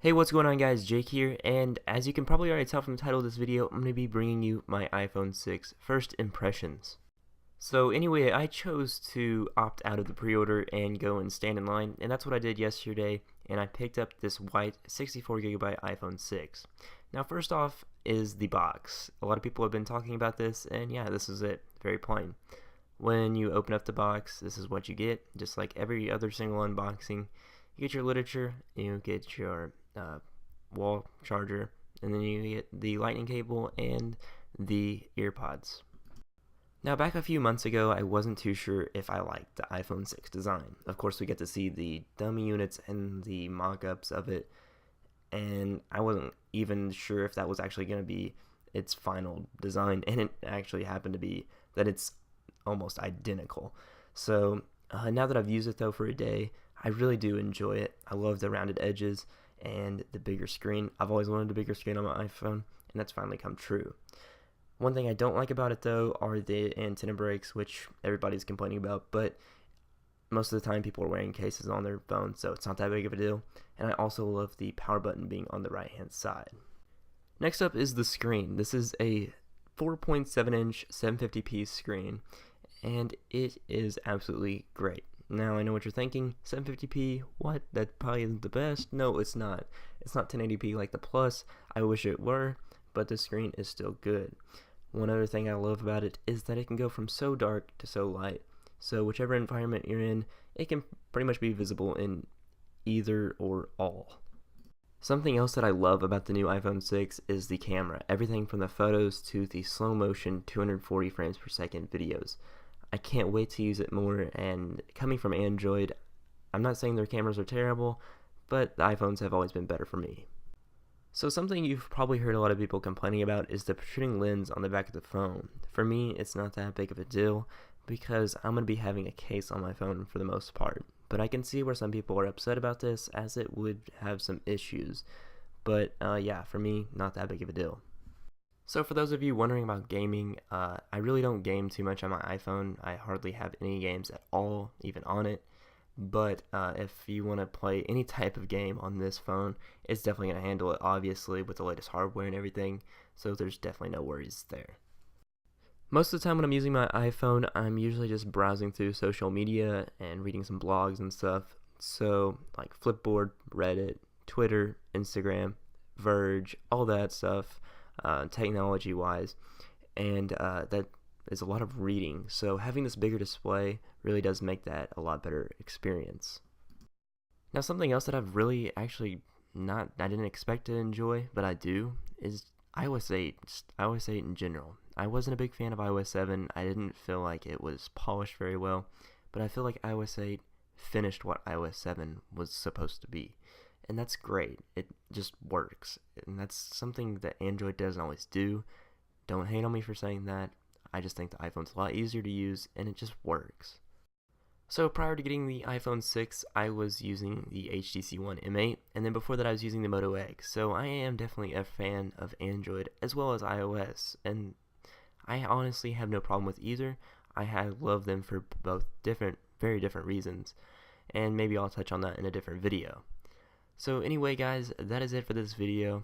Hey, what's going on guys, Jake here, and as you can probably already tell from the title of this video, I'm going to be bringing you my iPhone 6 first impressions. So anyway, I chose to opt out of the pre-order and go and stand in line, and that's what I did yesterday, and I picked up this white 64GB iPhone 6. Now first off is the box. A lot of people have been talking about this, and yeah, this is it, very plain. When you open up the box, this is what you get, just like every other single unboxing. You get your literature, you get your wall charger, and then you get the lightning cable and the earpods. Now back a few months ago, I wasn't too sure if I liked the iPhone 6 design. Of course, we get to see the dummy units and the mock-ups of it, and I wasn't even sure if that was actually going to be its final design, and it actually happened to be that it's almost identical. So now that I've used it though for a day, I really do enjoy it. I love the rounded edges and the bigger screen. I've always wanted a bigger screen on my iPhone, and that's finally come true. One thing I don't like about it though are the antenna breaks, which everybody's complaining about, but most of the time people are wearing cases on their phone, so it's not that big of a deal. And I also love the power button being on the right hand side. Next up is the screen. This is a 4.7 inch 750p screen, and it is absolutely great. Now I know what you're thinking, 750p, what? That probably isn't the best. No, it's not. It's not 1080p like the Plus. I wish it were, but the screen is still good. One other thing I love about it is that it can go from so dark to so light. So whichever environment you're in, it can pretty much be visible in either or all. Something else that I love about the new iPhone 6 is the camera. Everything from the photos to the slow motion 240 frames per second videos. I can't wait to use it more, and coming from Android, I'm not saying their cameras are terrible, but the iPhones have always been better for me. So something you've probably heard a lot of people complaining about is the protruding lens on the back of the phone. For me, it's not that big of a deal because I'm going to be having a case on my phone for the most part. But I can see where some people are upset about this, as it would have some issues. But yeah, for me, not that big of a deal. So for those of you wondering about gaming, I really don't game too much on my iPhone. I hardly have any games at all, even on it. But if you want to play any type of game on this phone, it's definitely going to handle it, obviously, with the latest hardware and everything. So there's definitely no worries there. Most of the time when I'm using my iPhone, I'm usually just browsing through social media and reading some blogs and stuff. So like Flipboard, Reddit, Twitter, Instagram, Verge, all that stuff. Technology wise, and that is a lot of reading, so having this bigger display really does make that a lot better experience. Now something else that I've really actually I didn't expect to enjoy, but I do, is iOS 8, just iOS 8 in general. I wasn't a big fan of iOS 7, I didn't feel like it was polished very well, but I feel like iOS 8 finished what iOS 7 was supposed to be. And that's great. It just works. And that's something that Android doesn't always do. Don't hate on me for saying that. I just think the iPhone's a lot easier to use, and it just works. So prior to getting the iPhone 6, I was using the HTC One M8, and then before that I was using the Moto X. So I am definitely a fan of Android as well as iOS, and I honestly have no problem with either. I love them for both very different reasons, and maybe I'll touch on that in a different video. So anyway guys, that is it for this video.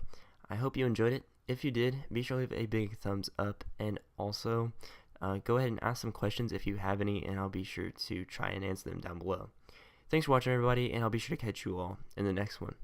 I hope you enjoyed it. If you did, be sure to leave a big thumbs up, and also go ahead and ask some questions if you have any, and I'll be sure to try and answer them down below. Thanks for watching everybody, and I'll be sure to catch you all in the next one.